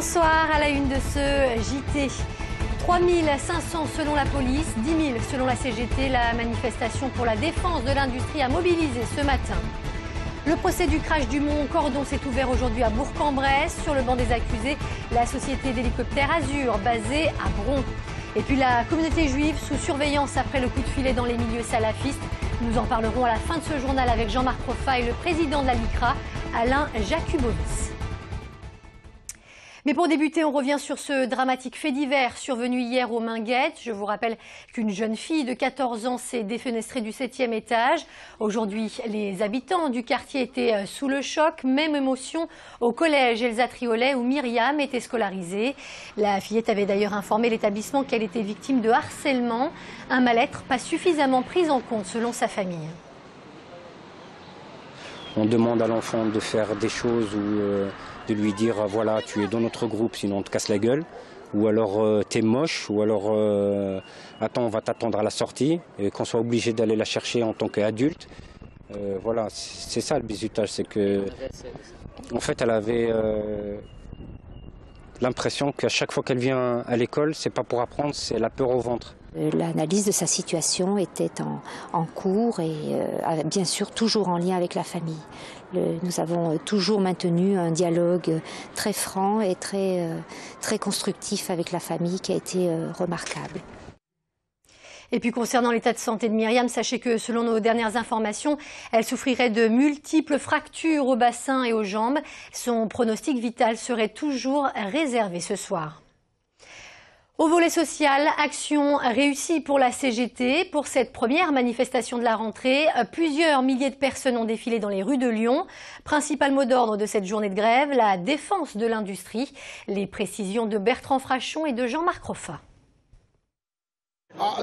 Bonsoir à la une de ce JT. 3500 selon la police, 10 000 selon la CGT. La manifestation pour la défense de l'industrie a mobilisé ce matin. Le procès du crash du Mont Cordon s'est ouvert aujourd'hui à Bourg-en-Bresse. Sur le banc des accusés, la société d'hélicoptères Azur, basée à Bron. Et puis la communauté juive sous surveillance après le coup de filet dans les milieux salafistes. Nous en parlerons à la fin de ce journal avec Jean-Marc Roffa et le président de la LICRA, Alain Jakubovic. Mais pour débuter, on revient sur ce dramatique fait divers survenu hier au Minguettes. Je vous rappelle qu'une jeune fille de 14 ans s'est défenestrée du 7e étage. Aujourd'hui, les habitants du quartier étaient sous le choc. Même émotion au collège Elsa Triolet où Myriam était scolarisée. La fillette avait d'ailleurs informé l'établissement qu'elle était victime de harcèlement. Un mal-être pas suffisamment pris en compte selon sa famille. On demande à l'enfant de faire des choses ou de lui dire voilà, tu es dans notre groupe sinon on te casse la gueule, ou alors t'es moche, ou alors attends, on va t'attendre à la sortie, et qu'on soit obligé d'aller la chercher en tant qu'adulte. Voilà, c'est ça le bizutage, c'est que en fait elle avait l'impression qu'à chaque fois qu'elle vient à l'école, c'est pas pour apprendre, c'est la peur au ventre. L'analyse de sa situation était en cours et bien sûr toujours en lien avec la famille. Nous avons toujours maintenu un dialogue très franc et très constructif avec la famille qui a été remarquable. Et puis concernant l'état de santé de Myriam, sachez que selon nos dernières informations, elle souffrirait de multiples fractures au bassin et aux jambes. Son pronostic vital serait toujours réservé ce soir. Au volet social, action réussie pour la CGT. Pour cette première manifestation de la rentrée, plusieurs milliers de personnes ont défilé dans les rues de Lyon. Principal mot d'ordre de cette journée de grève, la défense de l'industrie. Les précisions de Bertrand Frachon et de Jean-Marc Roffa.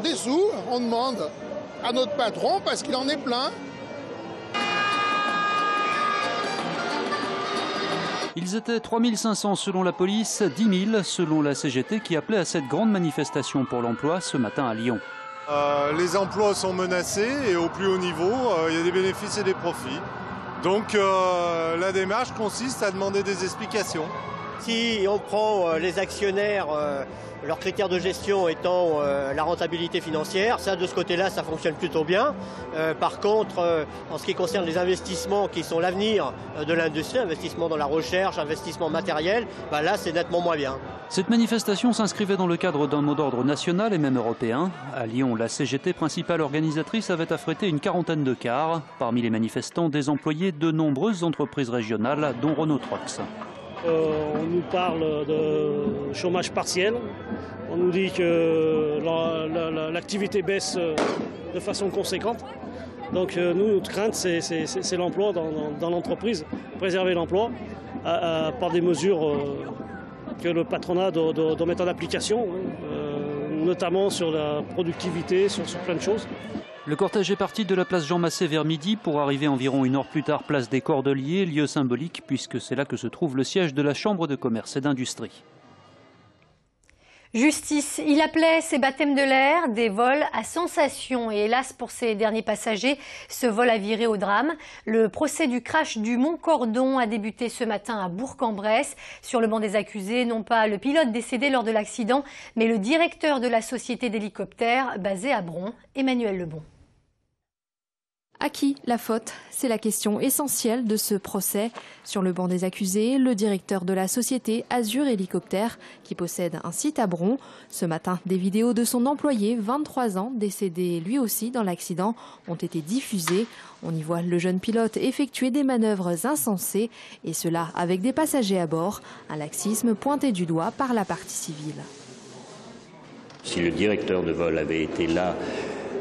Des sous, on demande à notre patron parce qu'il en est plein. Ils étaient 3500 selon la police, 10 000 selon la CGT qui appelait à cette grande manifestation pour l'emploi ce matin à Lyon. Les emplois sont menacés et au plus haut niveau, il y a des bénéfices et des profits. Donc la démarche consiste à demander des explications. Si on prend les actionnaires, leurs critères de gestion étant la rentabilité financière, ça de ce côté-là, ça fonctionne plutôt bien. Par contre, en ce qui concerne les investissements qui sont l'avenir de l'industrie, investissement dans la recherche, investissement matériel, là c'est nettement moins bien. Cette manifestation s'inscrivait dans le cadre d'un mot d'ordre national et même européen. À Lyon, la CGT, principale organisatrice, avait affrété une quarantaine de cars. Parmi les manifestants, des employés de nombreuses entreprises régionales, dont Renault Trucks. On nous parle de chômage partiel, on nous dit que l'activité baisse de façon conséquente. Donc nous, notre crainte, c'est l'emploi dans l'entreprise, préserver l'emploi par des mesures que le patronat doit mettre en application, notamment sur la productivité, sur plein de choses. Le cortège est parti de la place Jean Massé vers midi pour arriver environ une heure plus tard place des Cordeliers, lieu symbolique puisque c'est là que se trouve le siège de la Chambre de commerce et d'industrie. Justice, il appelait ces baptêmes de l'air des vols à sensation et hélas pour ces derniers passagers, ce vol a viré au drame. Le procès du crash du Mont Cordon a débuté ce matin à Bourg-en-Bresse. Sur le banc des accusés, non pas le pilote décédé lors de l'accident, mais le directeur de la société d'hélicoptères basée à Bron, Emmanuel Lebon. À qui la faute? C'est la question essentielle de ce procès. Sur le banc des accusés, le directeur de la société Azur Hélicoptères, qui possède un site à Bron. Ce matin, des vidéos de son employé, 23 ans, décédé lui aussi dans l'accident, ont été diffusées. On y voit le jeune pilote effectuer des manœuvres insensées, et cela avec des passagers à bord. Un laxisme pointé du doigt par la partie civile. Si le directeur de vol avait été là,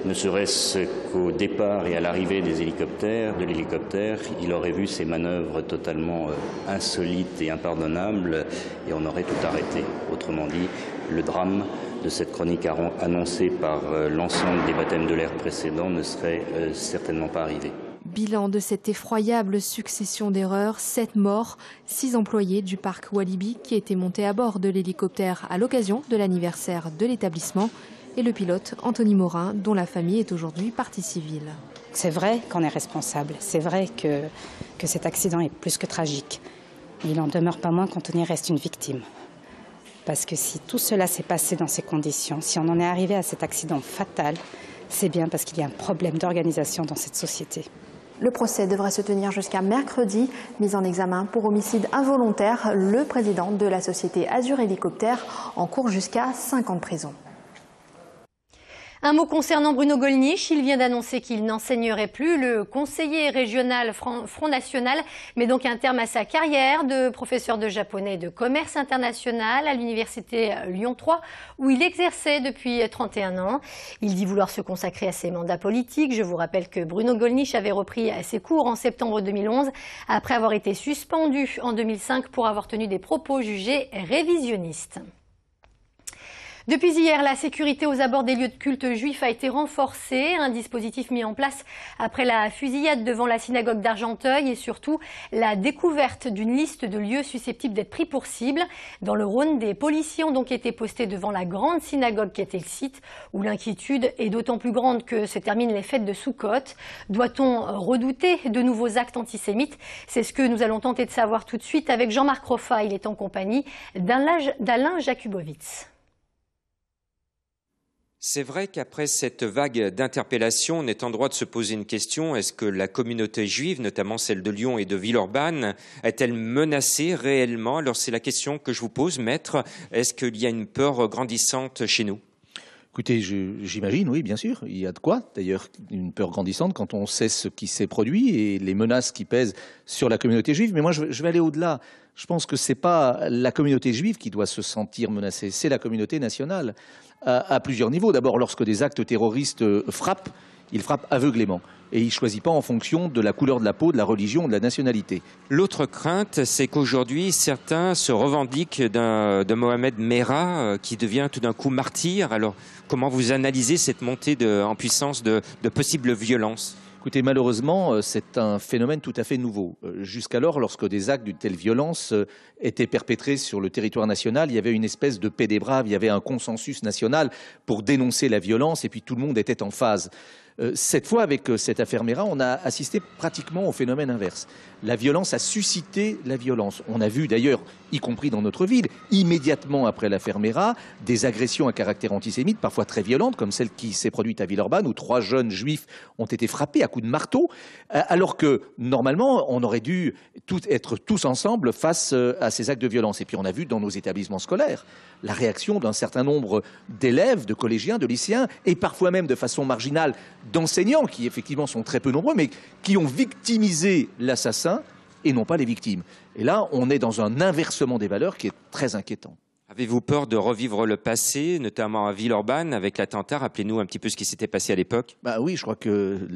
ne serait-ce qu'au départ et à l'arrivée de l'hélicoptère, il aurait vu ces manœuvres totalement insolites et impardonnables et on aurait tout arrêté. Autrement dit, le drame de cette chronique annoncée par l'ensemble des baptêmes de l'air précédents ne serait certainement pas arrivé. Bilan de cette effroyable succession d'erreurs, 7 morts, 6 employés du parc Walibi qui étaient montés à bord de l'hélicoptère à l'occasion de l'anniversaire de l'établissement. Et le pilote Anthony Morin, dont la famille est aujourd'hui partie civile. C'est vrai qu'on est responsable, c'est vrai que cet accident est plus que tragique. Mais il n'en demeure pas moins qu'Anthony reste une victime. Parce que si tout cela s'est passé dans ces conditions, si on en est arrivé à cet accident fatal, c'est bien parce qu'il y a un problème d'organisation dans cette société. Le procès devrait se tenir jusqu'à mercredi. Mis en examen pour homicide involontaire, le président de la société Azur Hélicoptère encourt jusqu'à 5 ans de prison. Un mot concernant Bruno Gollnisch, il vient d'annoncer qu'il n'enseignerait plus. Le conseiller régional Front National met donc un terme à sa carrière de professeur de japonais et de commerce international à l'université Lyon 3 où il exerçait depuis 31 ans. Il dit vouloir se consacrer à ses mandats politiques. Je vous rappelle que Bruno Gollnisch avait repris ses cours en septembre 2011 après avoir été suspendu en 2005 pour avoir tenu des propos jugés révisionnistes. Depuis hier, la sécurité aux abords des lieux de culte juifs a été renforcée. Un dispositif mis en place après la fusillade devant la synagogue d'Argenteuil et surtout la découverte d'une liste de lieux susceptibles d'être pris pour cible. Dans le Rhône, des policiers ont donc été postés devant la grande synagogue qui était le site où l'inquiétude est d'autant plus grande que se terminent les fêtes de Soukhot. Doit-on redouter de nouveaux actes antisémites? C'est ce que nous allons tenter de savoir tout de suite avec Jean-Marc Roffa. Il est en compagnie d'Alain Jakubowicz. C'est vrai qu'après cette vague d'interpellations, on est en droit de se poser une question. Est-ce que la communauté juive, notamment celle de Lyon et de Villeurbanne, est-elle menacée réellement? Alors c'est la question que je vous pose, maître. Est-ce qu'il y a une peur grandissante chez nous? Écoutez, j'imagine, oui, bien sûr. Il y a de quoi, d'ailleurs, une peur grandissante quand on sait ce qui s'est produit et les menaces qui pèsent sur la communauté juive. Mais moi, je vais aller au-delà. Je pense que ce n'est pas la communauté juive qui doit se sentir menacée, c'est la communauté nationale, à plusieurs niveaux. D'abord, lorsque des actes terroristes frappent, ils frappent aveuglément. Et il ne choisit pas en fonction de la couleur de la peau, de la religion ou de la nationalité. L'autre crainte, c'est qu'aujourd'hui, certains se revendiquent de Mohamed Merah, qui devient tout d'un coup martyr. Alors, comment vous analysez cette montée en puissance de possibles violences? Écoutez, malheureusement, c'est un phénomène tout à fait nouveau. Jusqu'alors, lorsque des actes d'une telle violence étaient perpétrés sur le territoire national, il y avait une espèce de paix des braves, il y avait un consensus national pour dénoncer la violence et puis tout le monde était en phase. Cette fois, avec cette affaire Merah, on a assisté pratiquement au phénomène inverse. La violence a suscité la violence. On a vu d'ailleurs, y compris dans notre ville, immédiatement après l'affaire Merah, des agressions à caractère antisémite, parfois très violentes, comme celle qui s'est produite à Villeurbanne, où 3 jeunes juifs ont été frappés à coups de marteau, alors que, normalement, on aurait dû être tous ensemble face à ces actes de violence. Et puis on a vu dans nos établissements scolaires la réaction d'un certain nombre d'élèves, de collégiens, de lycéens, et parfois même de façon marginale d'enseignants, qui effectivement sont très peu nombreux, mais qui ont victimisé l'assassin et non pas les victimes. Et là, on est dans un inversement des valeurs qui est très inquiétant. Avez-vous peur de revivre le passé, notamment à Villeurbanne, avec l'attentat? Rappelez-nous un petit peu ce qui s'était passé à l'époque. Oui, je crois que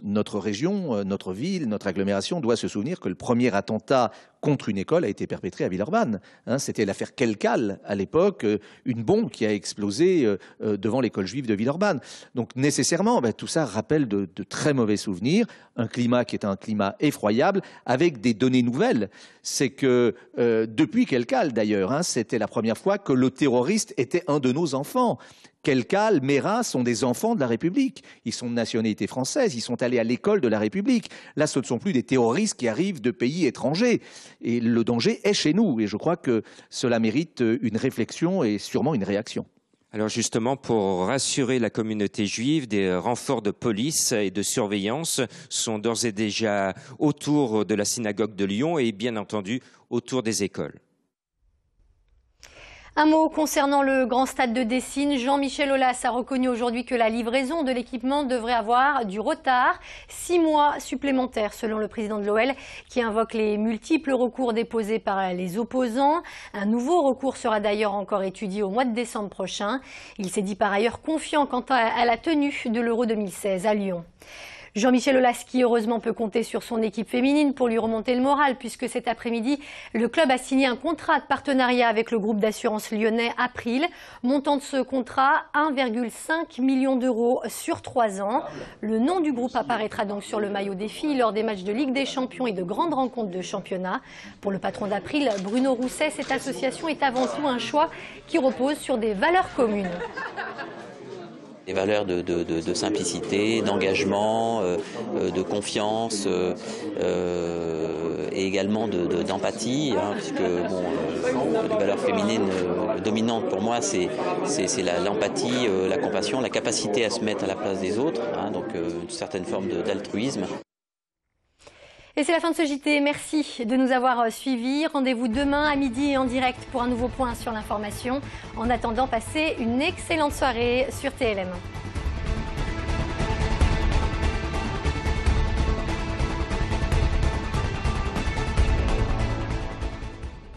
notre région, notre ville, notre agglomération doit se souvenir que le premier attentat contre une école a été perpétré à Villeurbanne. C'était l'affaire Kelkal à l'époque, une bombe qui a explosé devant l'école juive de Villeurbanne. Donc nécessairement, tout ça rappelle de très mauvais souvenirs, un climat qui est un climat effroyable, avec des données nouvelles. C'est que depuis Kelkal d'ailleurs, c'était la première fois que le terroriste était un de nos enfants. Kelkal, Merah sont des enfants de la République. Ils sont de nationalité française, ils sont allés à l'école de la République. Là, ce ne sont plus des terroristes qui arrivent de pays étrangers. Et le danger est chez nous. Et je crois que cela mérite une réflexion et sûrement une réaction. Alors justement, pour rassurer la communauté juive, des renforts de police et de surveillance sont d'ores et déjà autour de la synagogue de Lyon et bien entendu autour des écoles. Un mot concernant le grand stade de Dessine. Jean-Michel Aulas a reconnu aujourd'hui que la livraison de l'équipement devrait avoir du retard. 6 mois supplémentaires selon le président de l'OL qui invoque les multiples recours déposés par les opposants. Un nouveau recours sera d'ailleurs encore étudié au mois de décembre prochain. Il s'est dit par ailleurs confiant quant à la tenue de l'Euro 2016 à Lyon. Jean-Michel Aulas qui heureusement peut compter sur son équipe féminine pour lui remonter le moral puisque cet après-midi, le club a signé un contrat de partenariat avec le groupe d'assurance lyonnais April. Montant de ce contrat, 1,5 million d'euros sur 3 ans. Le nom du groupe apparaîtra donc sur le maillot des filles lors des matchs de Ligue des Champions et de grandes rencontres de championnat. Pour le patron d'April, Bruno Rousset, cette association est avant tout un choix qui repose sur des valeurs communes. Des valeurs de simplicité, d'engagement, de confiance et également d'empathie, puisque les valeurs féminines dominantes pour moi, c'est l'empathie, la compassion, la capacité à se mettre à la place des autres, donc une certaine forme d'altruisme. Et c'est la fin de ce JT. Merci de nous avoir suivis. Rendez-vous demain à midi en direct pour un nouveau point sur l'information. En attendant, passez une excellente soirée sur TLM.